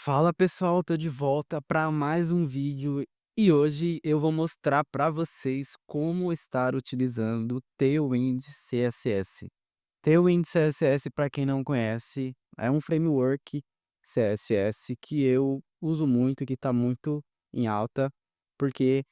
Fala pessoal, tô de volta para mais um vídeo e hoje eu vou mostrar para vocês como estar utilizando Tailwind CSS. Tailwind CSS, para quem não conhece, é um framework CSS que eu uso muito, que está muito em alta, porque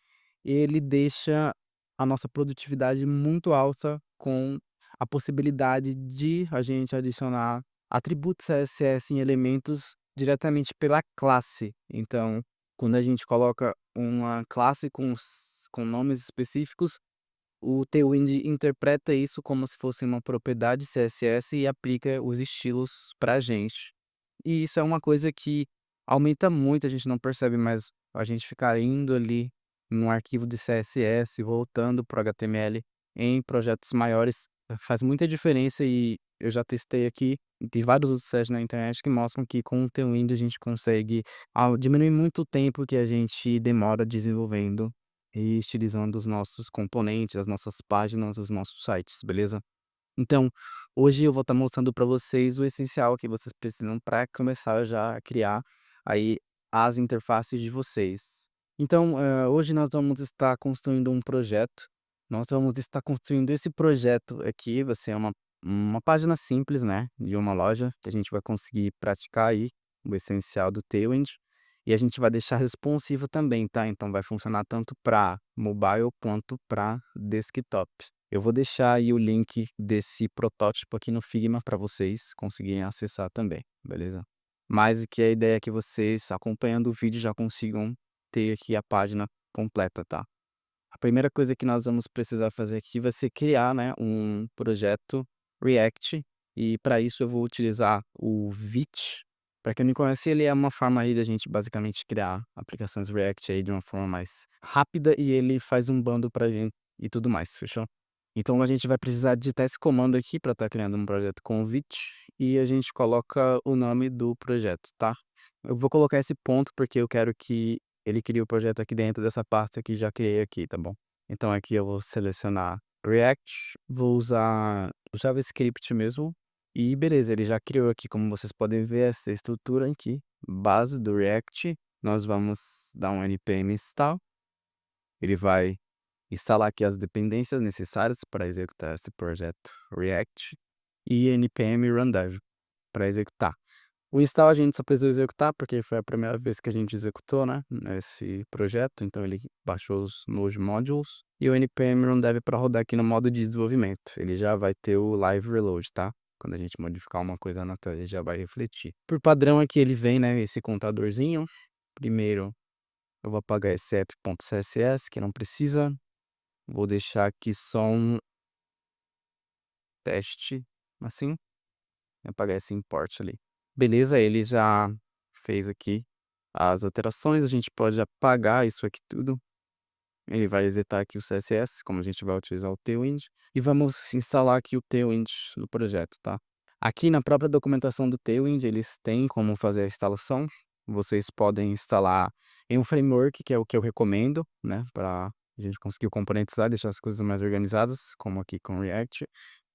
ele deixa a nossa produtividade muito alta com a possibilidade de a gente adicionar atributos CSS em elementos diretamente pela classe. Então, quando a gente coloca uma classe com nomes específicos, o Tailwind interpreta isso como se fosse uma propriedade CSS e aplica os estilos pra gente. E isso é uma coisa que aumenta muito, a gente não percebe mais a gente ficar indo ali num arquivo de CSS, voltando para o HTML em projetos maiores, faz muita diferença e eu já testei aqui, tem vários outros sites na internet que mostram que com o Tailwind a gente consegue diminuir muito o tempo que a gente demora desenvolvendo e estilizando os nossos componentes, as nossas páginas, os nossos sites, beleza? Então, hoje eu vou estar mostrando para vocês o essencial que vocês precisam para começar já a criar aí as interfaces de vocês. Então, hoje nós vamos estar construindo um projeto. Nós vamos estar construindo esse projeto aqui, vai ser uma página simples, né, de uma loja que a gente vai conseguir praticar aí o essencial do Tailwind. E a gente vai deixar responsivo também, tá? Então vai funcionar tanto para mobile quanto para desktop. Eu vou deixar aí o link desse protótipo aqui no Figma para vocês conseguirem acessar também, beleza? Mas que a ideia é que vocês, acompanhando o vídeo, já consigam ter aqui a página completa, tá? A primeira coisa que nós vamos precisar fazer aqui vai ser criar, né, um projeto React, e para isso eu vou utilizar o Vite. Para quem não conhece, ele é uma forma aí da gente basicamente criar aplicações React aí de uma forma mais rápida e ele faz um bando pra gente e tudo mais, fechou? Então a gente vai precisar digitar esse comando aqui para estar criando um projeto com o Vite e a gente coloca o nome do projeto, tá? Eu vou colocar esse ponto porque eu quero que ele crie o projeto aqui dentro dessa pasta que já criei aqui, tá bom? Então aqui eu vou selecionar React, vou usar o JavaScript mesmo e beleza, ele já criou aqui, como vocês podem ver, essa estrutura aqui, base do React. Nós vamos dar um npm install, ele vai instalar aqui as dependências necessárias para executar esse projeto React e npm run dev para executar. O install a gente só precisa executar porque foi a primeira vez que a gente executou, né, esse projeto, então ele baixou os Node modules e o npm run dev para rodar aqui no modo de desenvolvimento. Ele já vai ter o live reload, tá? Quando a gente modificar uma coisa na tela, ele já vai refletir. Por padrão aqui ele vem, né, esse contadorzinho. Primeiro eu vou apagar esse app.css que não precisa. Vou deixar aqui só um teste, assim, e apagar esse import ali. Beleza, ele já fez aqui as alterações, a gente pode apagar isso aqui tudo. Ele vai exetar aqui o CSS, como a gente vai utilizar o Tailwind, e vamos instalar aqui o Tailwind no projeto, tá? Aqui na própria documentação do Tailwind, eles têm como fazer a instalação. Vocês podem instalar em um framework, que é o que eu recomendo, né, para a gente conseguir componentizar, deixar as coisas mais organizadas, como aqui com React.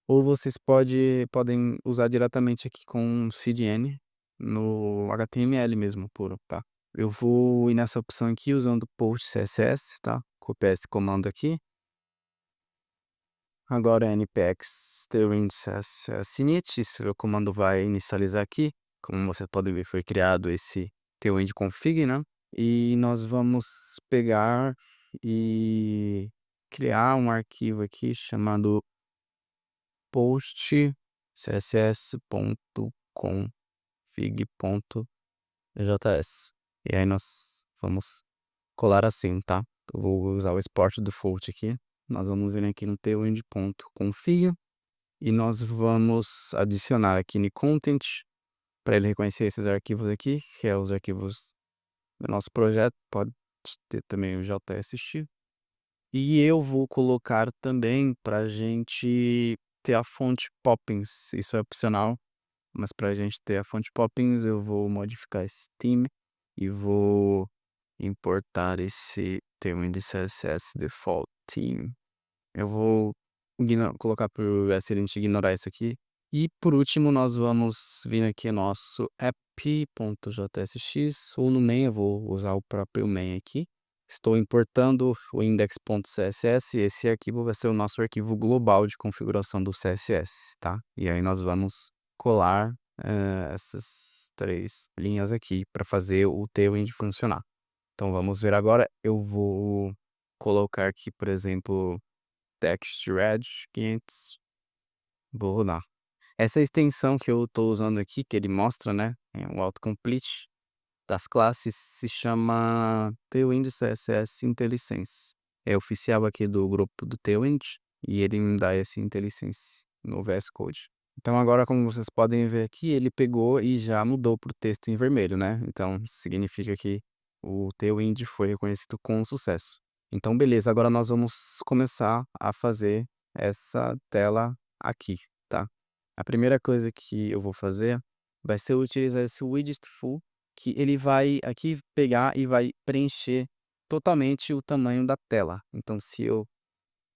Ou vocês podem usar diretamente aqui com CDN no HTML mesmo puro, tá? Eu vou ir nessa opção aqui usando post CSS, tá? Copiar esse comando aqui. Agora npx tailwind css init, esse comando vai inicializar aqui. Como você pode ver, foi criado esse tailwind config, né? E nós vamos pegar e criar um arquivo aqui chamado post css.config.js. E aí nós vamos colar assim, tá? Eu vou usar o export default aqui. Nós vamos vir aqui no tailwind.config e nós vamos adicionar aqui no content para ele reconhecer esses arquivos aqui, que é os arquivos do nosso projeto. Pode ter também o JSX. E eu vou colocar também para gente ter a fonte Poppins. Isso é opcional, mas para a gente ter a fonte Poppins, eu vou modificar esse theme e vou importar esse Tailwind CSS default theme. Eu vou colocar por excelente ignorar isso aqui E por último, nós vamos vir aqui no nosso app.jsx, ou no main, eu vou usar o próprio main aqui. Estou importando o index.css, e esse arquivo vai ser o nosso arquivo global de configuração do CSS, tá? E aí nós vamos colar essas 3 linhas aqui para fazer o tailwind funcionar. Então vamos ver agora, eu vou colocar aqui, por exemplo, textred 500, vou rodar. Essa extensão que eu estou usando aqui, que ele mostra, né, o autocomplete das classes, se chama Tailwind CSS IntelliSense. É oficial aqui do grupo do Tailwind e ele me dá esse IntelliSense no VS Code. Então agora, como vocês podem ver aqui, ele pegou e já mudou para o texto em vermelho, né? Então significa que o Tailwind foi reconhecido com sucesso. Então beleza, agora nós vamos começar a fazer essa tela aqui, tá? A primeira coisa que eu vou fazer vai ser utilizar esse widget full, que ele vai aqui pegar e vai preencher totalmente o tamanho da tela. Então, se eu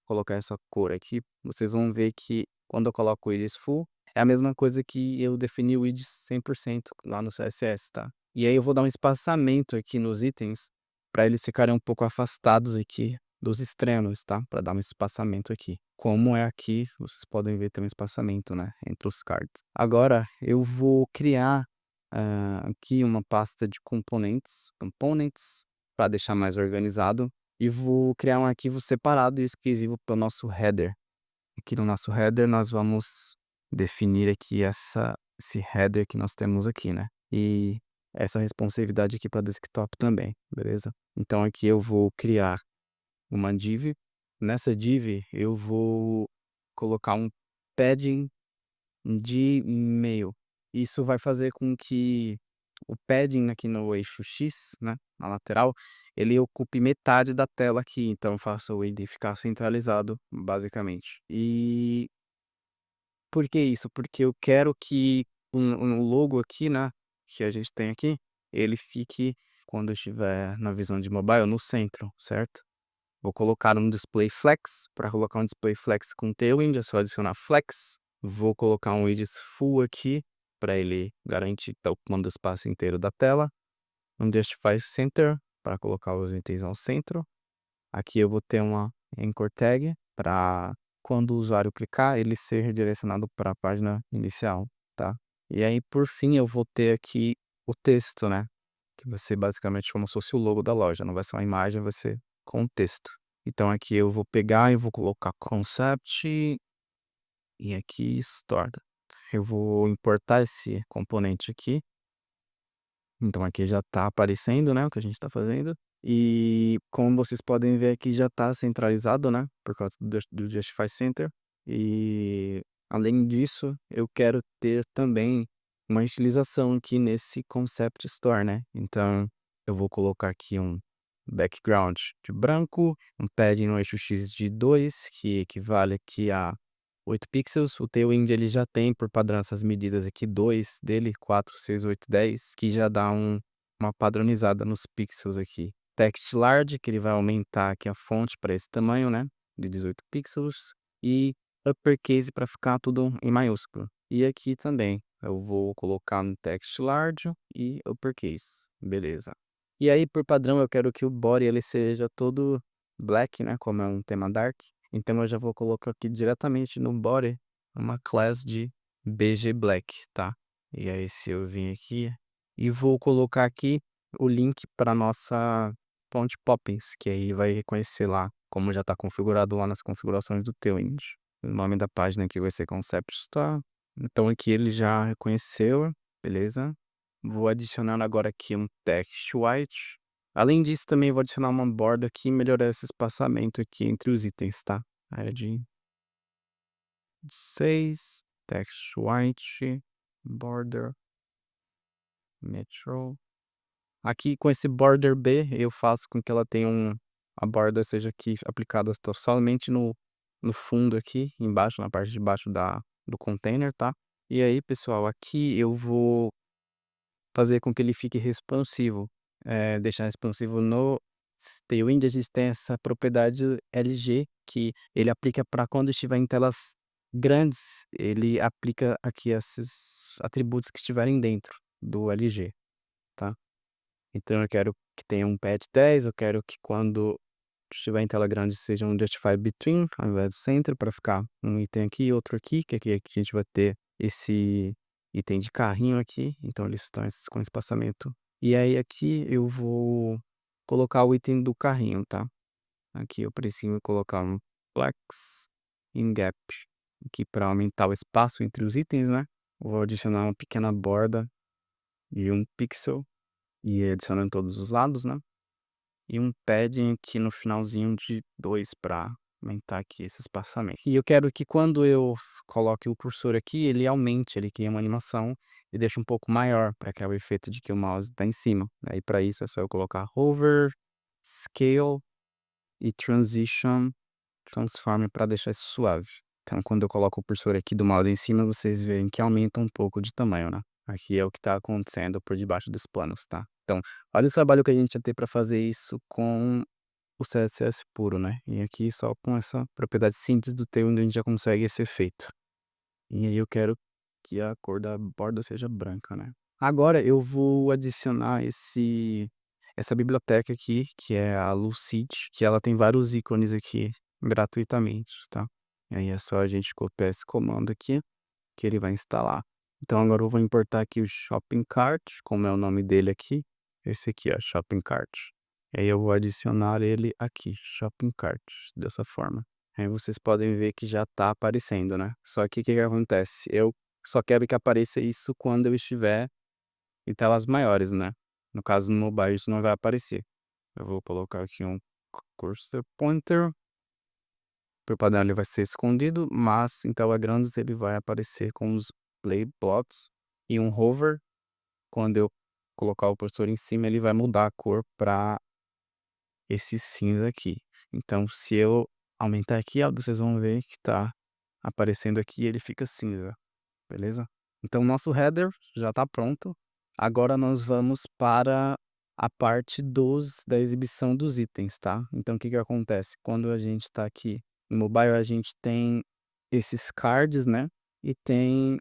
colocar essa cor aqui, vocês vão ver que quando eu coloco o widget full, é a mesma coisa que eu defini o widget 100% lá no CSS, tá? E aí eu vou dar um espaçamento aqui nos itens para eles ficarem um pouco afastados aqui dos extremos, tá? Para dar um espaçamento aqui. Como é aqui, vocês podem ver, tem um espaçamento, né, entre os cards. Agora eu vou criar aqui uma pasta de components, para deixar mais organizado. E vou criar um arquivo separado e exclusivo para o nosso header. Aqui no nosso header nós vamos definir aqui esse header que nós temos aqui, né? E essa responsividade aqui para desktop também, beleza? Então aqui eu vou criar uma div. Nessa div eu vou colocar um padding de e-mail. Isso vai fazer com que o padding aqui no eixo X, né, na lateral, ele ocupe metade da tela aqui, então faça o ID ficar centralizado, basicamente. E por que isso? Porque eu quero que o logo aqui, né, que a gente tem aqui, ele fique, quando eu estiver na visão de mobile, no centro, certo? Vou colocar um display flex. Para colocar um display flex com tailwind, é só adicionar flex. Vou colocar um widget full aqui, para ele garantir que está ocupando o espaço inteiro da tela. Um justify center, para colocar os itens ao centro. Aqui eu vou ter uma anchor tag, para quando o usuário clicar, ele ser redirecionado para a página inicial, tá? E aí, por fim, eu vou ter aqui o texto, né? Que vai ser basicamente como se fosse o logo da loja. Não vai ser uma imagem, vai ser com texto. Então aqui eu vou pegar e vou colocar concept e aqui store. Eu vou importar esse componente aqui. Então aqui já está aparecendo, né, o que a gente está fazendo. E como vocês podem ver aqui, já está centralizado, né, por causa do Justify Center. E além disso, eu quero ter também uma utilização aqui nesse Concept Store, né. Então eu vou colocar aqui um background de branco, um padding no eixo X de 2, que equivale aqui a 8 pixels. O Tailwind ele já tem por padrão essas medidas aqui, 2 dele, 4, 6, 8, 10, que já dá uma padronizada nos pixels aqui. Text large, que ele vai aumentar aqui a fonte para esse tamanho, né, de 18 pixels. E uppercase para ficar tudo em maiúsculo. E aqui também eu vou colocar no text large e uppercase, beleza. E aí, por padrão, eu quero que o body ele seja todo black, né, como é um tema dark. Então eu já vou colocar aqui diretamente no body uma class de BG Black, tá? E aí se eu vim aqui e vou colocar aqui o link para nossa fonte Poppins, que aí vai reconhecer lá, como já está configurado lá nas configurações do Tailwind. O nome da página aqui vai ser Concept Store. Então aqui ele já reconheceu, beleza? Vou adicionar agora aqui um text white. Além disso, também vou adicionar uma borda aqui e melhorar esse espaçamento aqui entre os itens, tá? Área de 6, text white, border, metro. Aqui com esse border B, eu faço com que ela tenha a borda seja aqui aplicada somente no fundo aqui, embaixo, na parte de baixo do container, tá? E aí, pessoal, aqui eu vou fazer com que ele fique responsivo. Deixar responsivo no Tailwind, a gente tem essa propriedade LG, que ele aplica para quando estiver em telas grandes, ele aplica aqui esses atributos que estiverem dentro do LG, tá. Então eu quero que tenha um pad 10, eu quero que quando estiver em tela grande seja um justify between ao invés do center, para ficar um item aqui e outro aqui, que aqui a gente vai ter esse item de carrinho aqui, então eles estão com espaçamento. E aí aqui eu vou colocar o item do carrinho, tá. Aqui eu preciso colocar um flex in gap, aqui para aumentar o espaço entre os itens, né. Vou adicionar uma pequena borda e um pixel, e adicionando em todos os lados, né. E um padding aqui no finalzinho de 2 para aumentar aqui esse espaçamento. E eu quero que quando eu coloque o cursor aqui, ele aumente, ele cria uma animação e deixa um pouco maior, para criar o efeito de que o mouse está em cima. Aí para isso é só eu colocar hover, scale e transition, transform para deixar isso suave. Então quando eu coloco o cursor aqui do mouse em cima, vocês veem que aumenta um pouco de tamanho, né. Aqui é o que está acontecendo por debaixo dos planos, tá. Então, olha o trabalho que a gente ia ter para fazer isso com o CSS puro, né. E aqui só com essa propriedade simples do Tailwind a gente já consegue esse efeito. E aí eu quero que a cor da borda seja branca, né. Agora eu vou adicionar essa biblioteca aqui, que é a Lucid, que ela tem vários ícones aqui gratuitamente, tá. E aí é só a gente copiar esse comando aqui, que ele vai instalar. Então agora eu vou importar aqui o shopping cart, como é o nome dele aqui, esse aqui ó, shopping cart. E aí eu vou adicionar ele aqui, shopping cart, dessa forma. Aí vocês podem ver que já tá aparecendo, né. Só que o que que acontece, eu só quero que apareça isso quando eu estiver em telas maiores, né. No caso no mobile isso não vai aparecer. Eu vou colocar aqui um cursor pointer, para o padrão ele vai ser escondido, mas em tela grandes ele vai aparecer com os play blocks e um hover, quando eu colocar o cursor em cima ele vai mudar a cor para esse cinza aqui. Então se eu aumentar aqui, ó, vocês vão ver que tá aparecendo aqui e ele fica cinza, beleza? Então nosso header já tá pronto. Agora nós vamos para a parte da exibição dos itens, tá? Então o que que acontece? Quando a gente tá aqui no mobile, a gente tem esses cards, né? E tem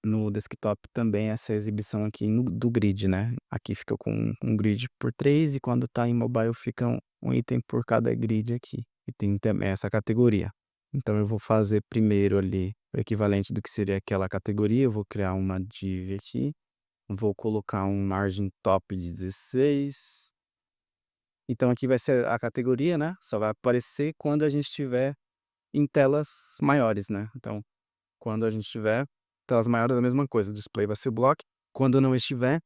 no desktop também essa exibição aqui do grid, né? Aqui fica com um grid por 3 e quando tá em mobile fica um item por cada grid aqui. E tem também essa categoria. Então eu vou fazer primeiro ali o equivalente do que seria aquela categoria, eu vou criar uma div aqui, vou colocar um margin top de 16. Então aqui vai ser a categoria, né? Só vai aparecer quando a gente estiver em telas maiores, né? Então quando a gente tiver telas maiores, a mesma coisa, o display vai ser block. Quando não estiver,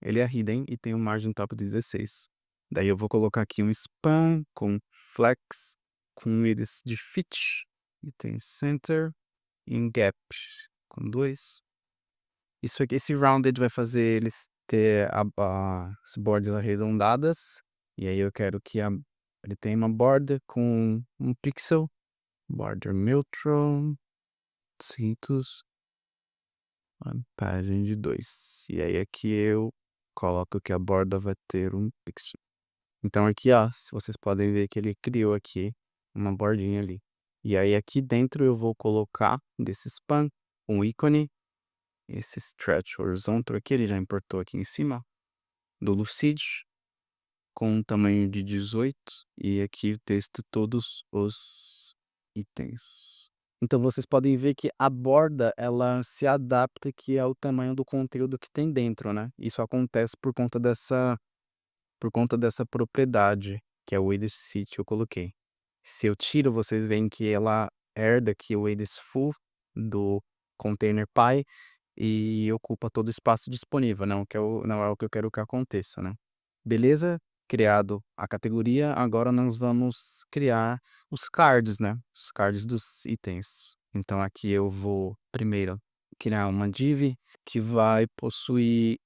ele é hidden e tem um margin top 16. Daí eu vou colocar aqui um span com flex, com eles de fit, e tem center e um gap com 2. Isso aqui, esse rounded vai fazer eles ter as bordas arredondadas, e aí eu quero que ele tenha uma borda com um pixel, border neutral, cintos. Uma página de 2. E aí aqui eu coloco que a borda vai ter um pixel. Então aqui, ó, se vocês podem ver que ele criou aqui uma bordinha ali. E aí aqui dentro eu vou colocar desse span um ícone, esse stretch horizontal aqui, ele já importou aqui em cima, do Lucid, com um tamanho de 18 e aqui o texto todos os itens. Então vocês podem ver que a borda ela se adapta aqui ao tamanho do conteúdo que tem dentro, né. Isso acontece por conta dessa propriedade, que é o width fit que eu coloquei. Se eu tiro, vocês veem que ela herda aqui o width full do container py e ocupa todo o espaço disponível, não é o que eu quero que aconteça, né. Beleza? Criado a categoria, agora nós vamos criar os cards, né, os cards dos itens. Então aqui eu vou primeiro criar uma div que vai possuir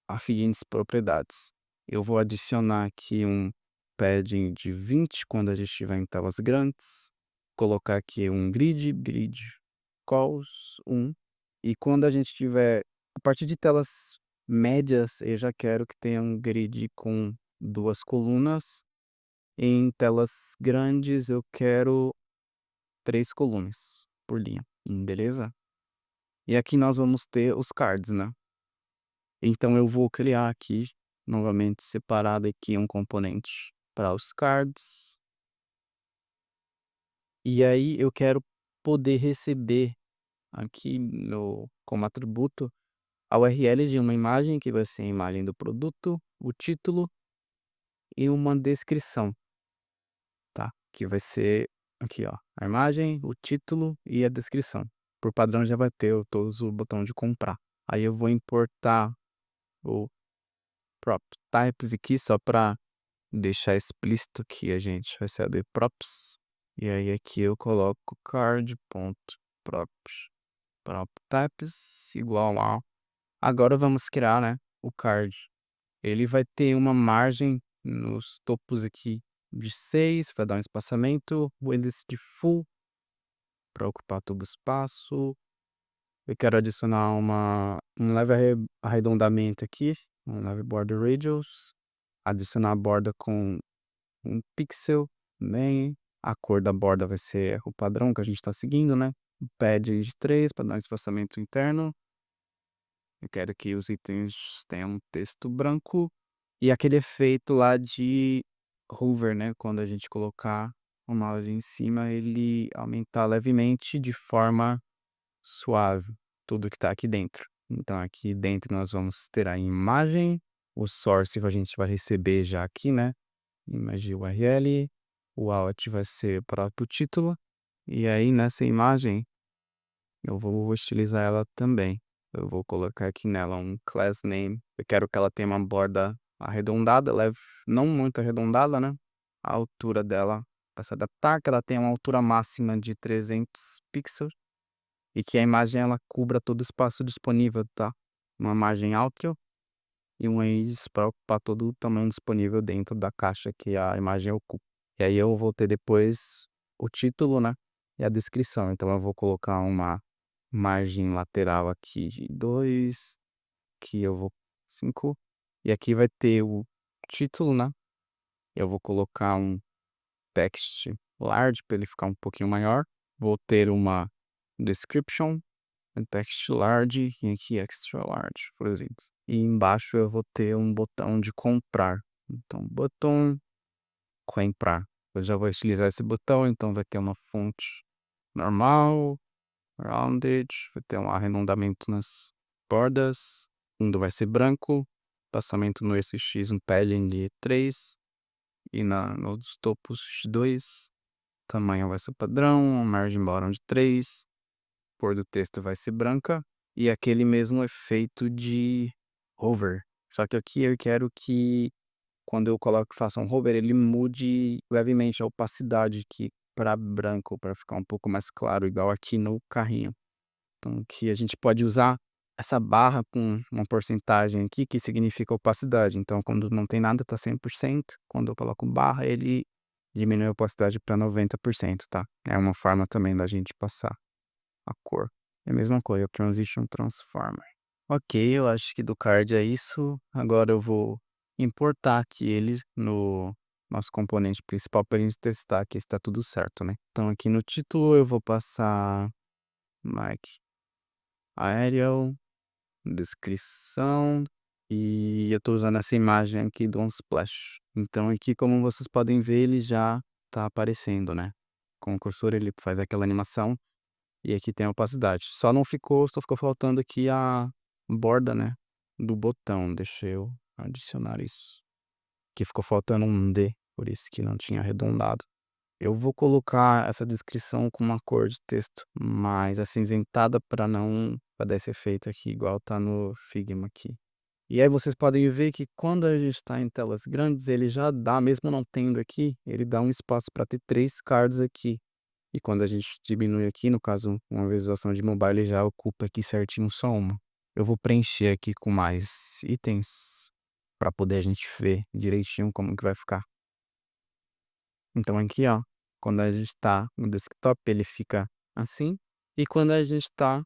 as seguintes propriedades. Eu vou adicionar aqui um padding de 20 quando a gente estiver em telas grandes, colocar aqui um grid calls 1, e quando a gente tiver a partir de telas médias, eu já quero que tenha um grid com 2 colunas, em telas grandes eu quero 3 colunas por linha. beleza? E aqui nós vamos ter os cards, né? Então eu vou criar aqui, novamente separado aqui um componente para os cards. E aí eu quero poder receber aqui como atributo a URL de uma imagem, que vai ser a imagem do produto, o título e uma descrição, tá? Que vai ser aqui, ó, a imagem, o título e a descrição. Por padrão já vai ter todos o botão de comprar. Aí eu vou importar o prop types aqui só para deixar explícito que a gente recebe props. E aí aqui eu coloco card.props prop types igual a. Agora vamos criar, né, o card. Ele vai ter uma margem nos topos aqui de 6, vai dar um espaçamento, o índice de full para ocupar todo o espaço. Eu quero adicionar um leve arredondamento aqui, um leve border radius, adicionar a borda com um pixel também. A cor da borda vai ser o padrão que a gente está seguindo, né? Um pad de 3 para dar um espaçamento interno. Eu quero que os itens tenham um texto branco. E aquele efeito lá de hover, né? Quando a gente colocar o mouse em cima, ele aumentar levemente de forma suave tudo que está aqui dentro. Então aqui dentro nós vamos ter a imagem, o source a gente vai receber já aqui, né? Imagem URL, o out vai ser o próprio título. E aí nessa imagem eu vou estilizar ela também. Eu vou colocar aqui nela um class name. Eu quero que ela tenha uma borda arredondada, leve, não muito arredondada, né? A altura dela para se adaptar, que ela tenha uma altura máxima de 300 pixels e que a imagem ela cubra todo o espaço disponível, tá? Uma margem alta e um índice para ocupar todo o tamanho disponível dentro da caixa que a imagem ocupa. E aí eu vou ter depois o título, né? E a descrição. Então eu vou colocar uma margem lateral aqui de 2, que eu vou 5. E aqui vai ter o título, né? Eu vou colocar um text large para ele ficar um pouquinho maior. Vou ter uma description, um text large e aqui extra large, por exemplo. E embaixo eu vou ter um botão de comprar. Então, botão comprar. Eu já vou utilizar esse botão, então vai ter uma fonte normal, rounded, vai ter um arredondamento nas bordas, fundo vai ser branco, passamento no eixo X, um padding de 3 e nos topos 2, tamanho vai ser padrão, margem bottom de 3, cor do texto vai ser branca e aquele mesmo efeito de hover. Só que aqui eu quero que quando eu coloco faça um hover, ele mude levemente a opacidade aqui para branco, para ficar um pouco mais claro, igual aqui no carrinho. Então, que a gente pode usar essa barra com uma porcentagem aqui, que significa opacidade. Então, quando não tem nada, tá 100%. Quando eu coloco barra, ele diminui a opacidade para 90%, tá? É uma forma também da gente passar a cor. É a mesma coisa, o Transition Transformer. Ok, eu acho que do card é isso. Agora eu vou importar aqui ele no nosso componente principal para a gente testar que está tudo certo, né? Então aqui no título eu vou passar Mike Aerial, descrição, e eu estou usando essa imagem aqui do Unsplash. Então aqui, como vocês podem ver, ele já está aparecendo, né? Com o cursor ele faz aquela animação e aqui tem a opacidade. Só ficou faltando aqui a borda, né, do botão. Deixa eu adicionar isso. Que ficou faltando um D, por isso que não tinha arredondado. Eu vou colocar essa descrição com uma cor de texto mais acinzentada para dar esse efeito aqui, igual tá no Figma aqui. E aí vocês podem ver que quando a gente está em telas grandes, ele já dá, mesmo não tendo aqui, ele dá um espaço para ter 3 cards aqui. E quando a gente diminui aqui, no caso, uma visualização de mobile, ele já ocupa aqui certinho só uma. Eu vou preencher aqui com mais itens para poder a gente ver direitinho como que vai ficar. Então aqui, ó, quando a gente está no desktop, ele fica assim. E quando a gente está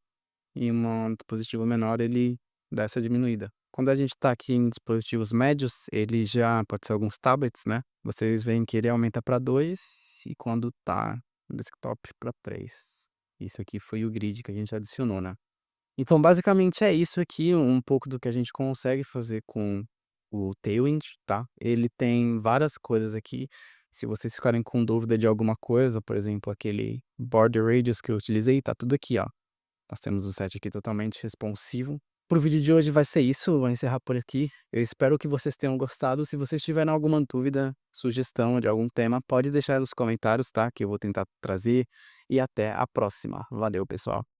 em um dispositivo menor, ele dá essa diminuída. Quando a gente está aqui em dispositivos médios, ele já pode ser alguns tablets, né? Vocês veem que ele aumenta para 2 e quando tá no desktop para 3. Isso aqui foi o grid que a gente adicionou, né. Então basicamente é isso aqui, um pouco do que a gente consegue fazer com o Tailwind, tá. Ele tem várias coisas aqui, se vocês ficarem com dúvida de alguma coisa, por exemplo, aquele border radius que eu utilizei, tá tudo aqui, ó. Nós temos um set aqui totalmente responsivo. Para o vídeo de hoje vai ser isso, vou encerrar por aqui. Eu espero que vocês tenham gostado. Se vocês tiverem alguma dúvida, sugestão de algum tema, pode deixar nos comentários, tá, que eu vou tentar trazer. E até a próxima. Valeu, pessoal.